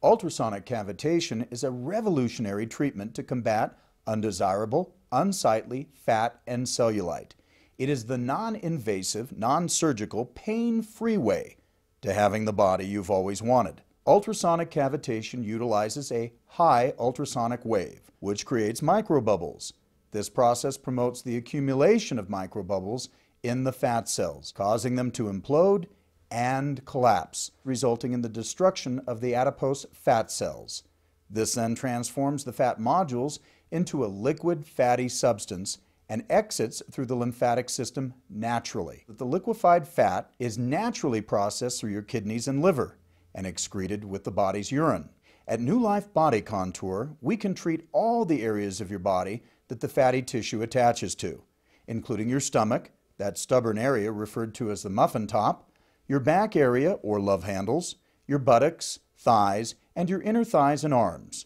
Ultrasonic cavitation is a revolutionary treatment to combat undesirable, unsightly fat and cellulite. It is the non-invasive, non-surgical, pain-free way to having the body you've always wanted. Ultrasonic cavitation utilizes a high ultrasonic wave, which creates microbubbles. This process promotes the accumulation of microbubbles in the fat cells, causing them to implode and collapse, resulting in the destruction of the adipose fat cells. This then transforms the fat nodules into a liquid fatty substance and exits through the lymphatic system naturally. The liquefied fat is naturally processed through your kidneys and liver and excreted with the body's urine. At New Life Body Contour, we can treat all the areas of your body that the fatty tissue attaches to, including your stomach, that stubborn area referred to as the muffin top, your back area or love handles, your buttocks, thighs, and your inner thighs and arms.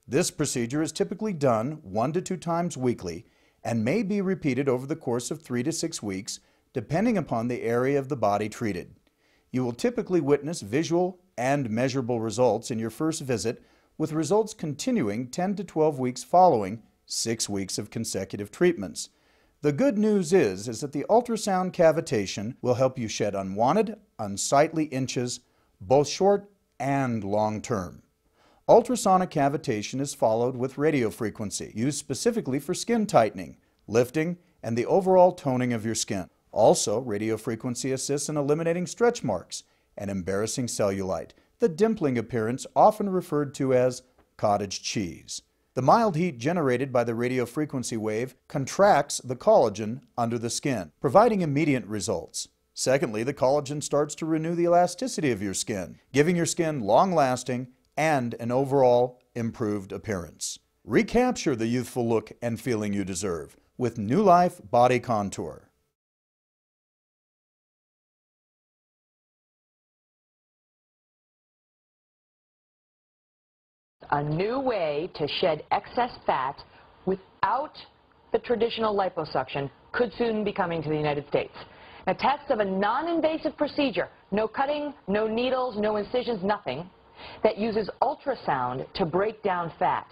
This procedure is typically done 1 to 2 times weekly and may be repeated over the course of 3 to 6 weeks, depending upon the area of the body treated. You will typically witness visual and measurable results in your first visit, with results continuing 10 to 12 weeks following 6 weeks of consecutive treatments. The good news is that the ultrasound cavitation will help you shed unwanted, unsightly inches, both short and long term. Ultrasonic cavitation is followed with radiofrequency, used specifically for skin tightening, lifting, and the overall toning of your skin. Also, radiofrequency assists in eliminating stretch marks and embarrassing cellulite, the dimpling appearance often referred to as cottage cheese. The mild heat generated by the radiofrequency wave contracts the collagen under the skin, providing immediate results. Secondly, the collagen starts to renew the elasticity of your skin, giving your skin long-lasting and an overall improved appearance. Recapture the youthful look and feeling you deserve with New Life Body Contour. A new way to shed excess fat without the traditional liposuction could soon be coming to the United States. Now, tests of a non-invasive procedure, no cutting, no needles, no incisions, nothing, that uses ultrasound to break down fat.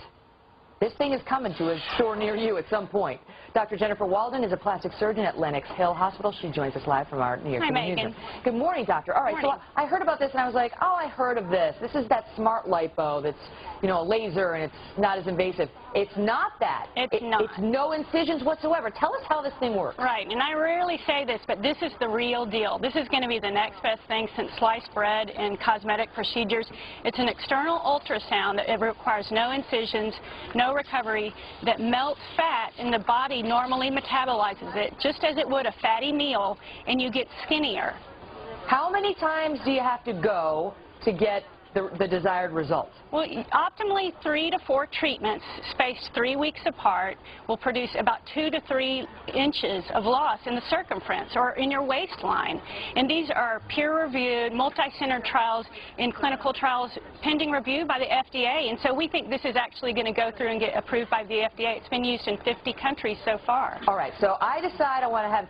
This thing is coming to a store near you at some point. Dr. Jennifer Walden is a plastic surgeon at Lenox Hill Hospital. She joins us live from our New York City newsroom. Good morning, doctor. All right, so I heard about this and I was like, oh, I heard of this. This is that smart lipo that's, you know, a laser and it's not as invasive. It's not that. It's not. It's no incisions whatsoever. Tell us how this thing works. Right, and I rarely say this, but this is the real deal. This is going to be the next best thing since sliced bread and cosmetic procedures. It's an external ultrasound that requires no incisions, no recovery, that melts fat, and the body normally metabolizes it just as it would a fatty meal, and you get skinnier. How many times do you have to go to get the desired results? Well, optimally 3 to 4 treatments spaced 3 weeks apart will produce about 2 to 3 inches of loss in the circumference or in your waistline. And these are peer-reviewed, multi-center trials in clinical trials pending review by the FDA. And so we think this is actually going to go through and get approved by the FDA. It's been used in 50 countries so far. All right, so I decide I want to have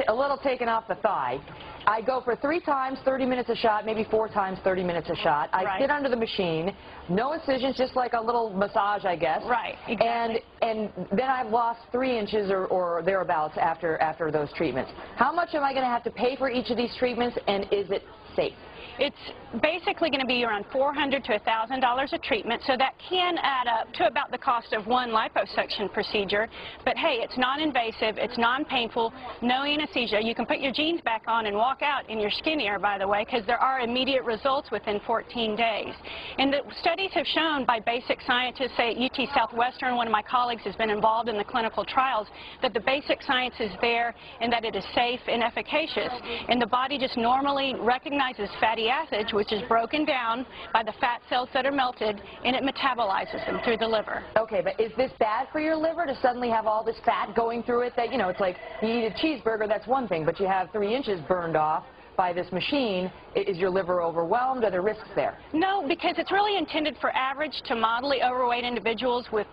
a little taken off the thigh. I go for 3 times 30 minutes a shot, maybe 4 times 30 minutes a shot. I sit under the machine, no incisions, just like a little massage, I guess. Right, exactly. And then I've lost 3 inches or thereabouts after those treatments. How much am I going to have to pay for each of these treatments, and is it safe? It's basically going to be around $400 to $1,000 a treatment, so that can add up to about the cost of one liposuction procedure. But hey, it's non-invasive, it's non-painful, no anesthesia. You can put your jeans back on and walk out, and you're skinnier, by the way, because there are immediate results within 14 days. And the studies have shown by basic scientists, say at UT Southwestern, one of my colleagues has been involved in the clinical trials, that the basic science is there and that it is safe and efficacious. And the body just normally recognizes fatty acids, which is broken down by the fat cells that are melted, and it metabolizes them through the liver. Okay, but is this bad for your liver to suddenly have all this fat going through it? That, you know, it's like you eat a cheeseburger, that's one thing, but you have 3 inches burned off by this machine. Is your liver overwhelmed? Are there risks there? No, because it's really intended for average to moderately overweight individuals with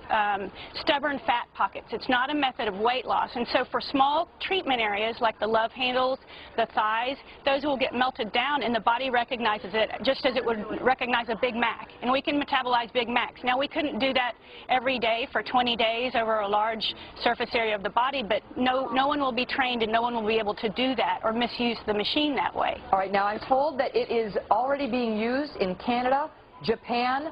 stubborn fat pockets. It's not a method of weight loss. And so for small treatment areas like the love handles, the thighs, those will get melted down and the body recognizes it just as it would recognize a Big Mac. And we can metabolize Big Macs. Now, we couldn't do that every day for 20 days over a large surface area of the body, but no one will be trained and no one will be able to do that or misuse the machine that way. All right, now I'm told that it is already being used in Canada, Japan,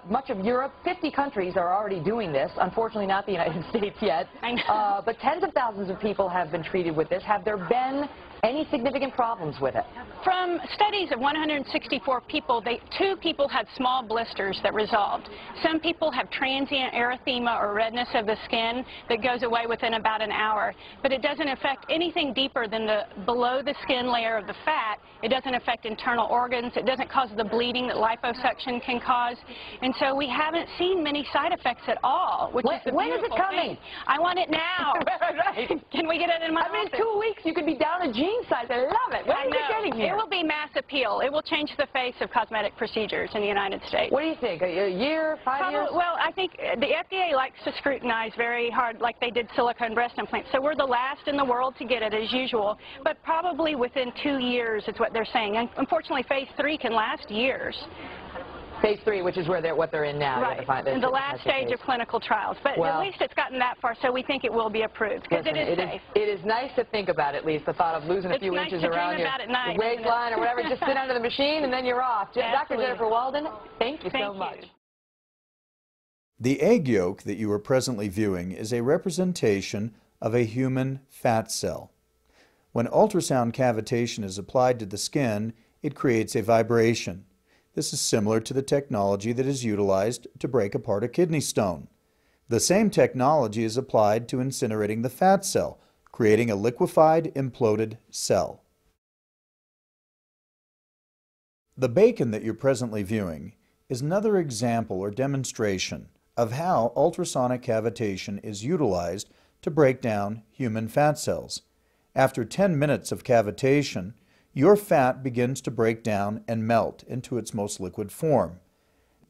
much of Europe. 50 countries are already doing this. Unfortunately, not the United States yet. I know. But tens of thousands of people have been treated with this. Have there been any significant problems with it? From studies of 164 people, 2 people had small blisters that resolved. Some people have transient erythema or redness of the skin that goes away within about an hour. But it doesn't affect anything deeper than the below the skin layer of the fat. It doesn't affect internal organs. It doesn't cause the bleeding that liposuction can cause. And so we haven't seen many side effects at all, which is the when is it beautiful coming? thing. I want it now. Right. Can we get it in my I mean, office? in 2 weeks, you could be down a jean size. I love it. When I are we know. getting here? It will be mass appeal. It will change the face of cosmetic procedures in the United States. What do you think? A year, 5 years? Well, I think the FDA likes to scrutinize very hard like they did silicone breast implants. So we're the last in the world to get it as usual. But probably within 2 years is what they're saying. And unfortunately, phase 3 can last years. Phase 3, which is what they're in now. Right, in the last stage of clinical trials. But well, at least it's gotten that far, so we think it will be approved, because it is safe. It is nice to think about, at least, the thought of losing a few nice inches to around dream your about at night, waistline or whatever. Just sit under the machine, and then you're off. Dr. Absolutely. Jennifer Walden, thank you so much. You. The egg yolk that you are presently viewing is a representation of a human fat cell. When ultrasound cavitation is applied to the skin, it creates a vibration. This is similar to the technology that is utilized to break apart a kidney stone. The same technology is applied to incinerating the fat cell, creating a liquefied, imploded cell. The bacon that you're presently viewing is another example or demonstration of how ultrasonic cavitation is utilized to break down human fat cells. After 10 minutes of cavitation, your fat begins to break down and melt into its most liquid form.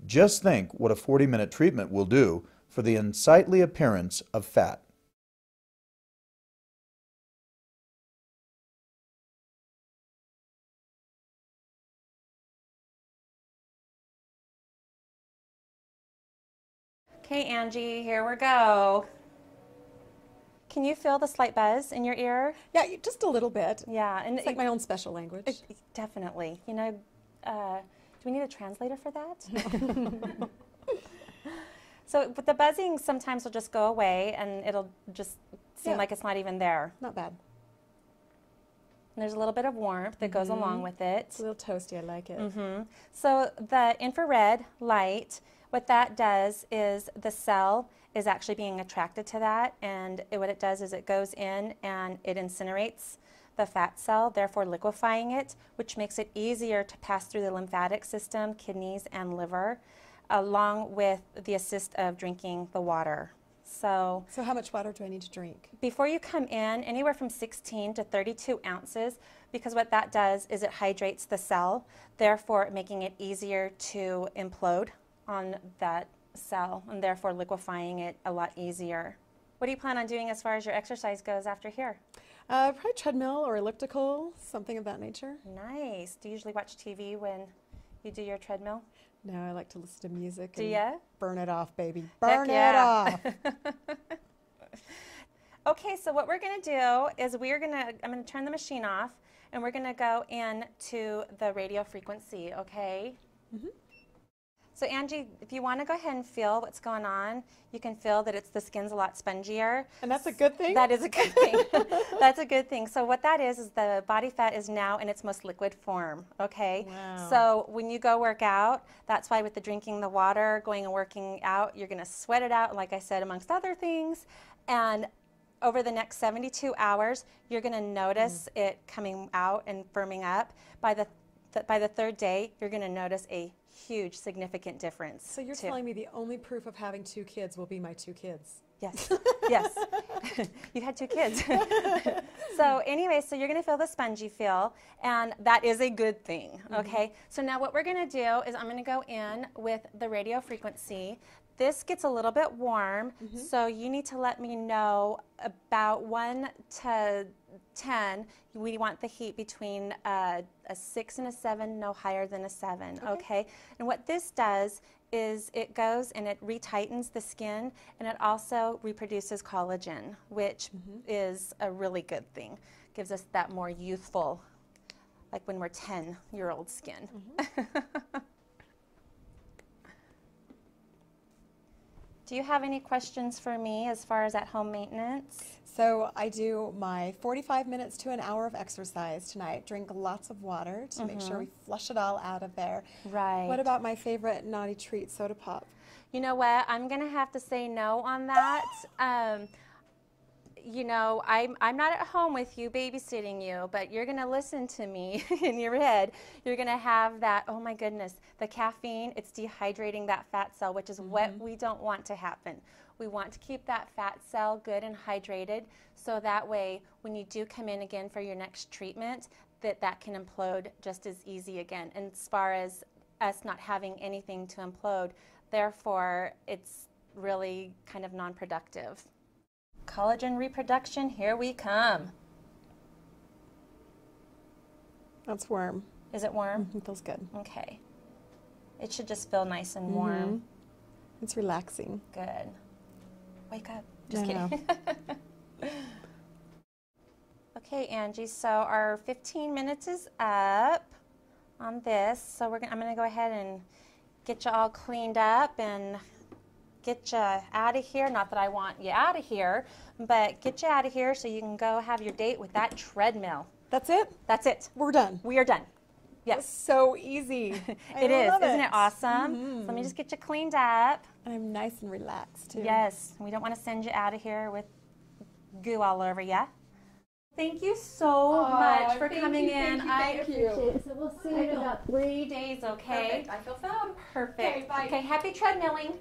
Just think what a 40-minute treatment will do for the unsightly appearance of fat. Okay, Angie, here we go. Can you feel the slight buzz in your ear? Yeah, just a little bit. Yeah, and It's like my own special language. Definitely. You know, do we need a translator for that? So, but the buzzing sometimes will just go away, and it'll just seem like it's not even there. Not bad. And there's a little bit of warmth that goes along with it. It's a little toasty. I like it. So the infrared light, what that does is the cell is actually being attracted to that, and what it does is it goes in and it incinerates the fat cell, therefore liquefying it, which makes it easier to pass through the lymphatic system, kidneys, and liver, along with the assist of drinking the water. So how much water do I need to drink? before you come in, anywhere from 16 to 32 ounces, because what that does is it hydrates the cell, therefore making it easier to implode on that cell, and therefore liquefying it a lot easier. What do you plan on doing as far as your exercise goes after here? Probably treadmill or elliptical, something of that nature. Nice. Do you usually watch TV when you do your treadmill? No, I like to listen to music. Do and ya? Burn it off, baby. Heck Burn it yeah. off. Okay, so what we're going to do is I'm going to turn the machine off, and we're going to go into the radio frequency, okay? So Angie, if you want to go ahead and feel what's going on, you can feel that the skin's a lot spongier. And that's a good thing? That is a good thing. That's a good thing. So what that is the body fat is now in its most liquid form, okay? Wow. So when you go work out, that's why with the drinking the water, going and working out, you're going to sweat it out, like I said, amongst other things. And over the next 72 hours, you're going to notice it coming out and firming up. By the third day, you're going to notice a huge, significant difference. So you're telling me the only proof of having 2 kids will be my 2 kids? Yes, yes. You've had 2 kids. So anyway, so you're going to feel the spongy feel, and that is a good thing, okay? So now what we're going to do is I'm going to go in with the radio frequency. This gets a little bit warm, so you need to let me know about 1 to 10. We want the heat between a 6 and a 7, no higher than a 7, okay? And what this does is it goes and it retightens the skin, and it also reproduces collagen, which is a really good thing. Gives us that more youthful, like when we're 10-year-old skin. Do you have any questions for me as far as at-home maintenance? So I do my 45 minutes to an hour of exercise tonight. Drink lots of water to make sure we flush it all out of there. Right. What about my favorite naughty treat, soda pop? You know what? I'm going to have to say no on that. You know, I'm not at home with you babysitting you, but you're going to listen to me in your head. You're going to have that, oh my goodness, the caffeine, it's dehydrating that fat cell, which is what we don't want to happen. We want to keep that fat cell good and hydrated, so that way when you do come in again for your next treatment, that can implode just as easy again. And as far as us not having anything to implode, therefore it's really kind of non-productive. Collagen reproduction, here we come. That's warm. Is it warm? It feels good. Okay. It should just feel nice and warm. It's relaxing. Good. Wake up. Just I kidding. Okay, Angie, so our 15 minutes is up on this. So I'm going to go ahead and get you all cleaned up and get you out of here. Not that I want you out of here, but get you out of here so you can go have your date with that treadmill. That's it? That's it. We're done. We are done. Yes. That's so easy. It is. love Isn't it awesome? So let me just get you cleaned up. And I'm nice and relaxed, too. Yes. We don't want to send you out of here with goo all over you. Thank you so much for coming in. I appreciate it. So we'll see you in about 3 days, okay? Perfect. I feel fab. Perfect. Okay, bye. Okay, happy treadmilling.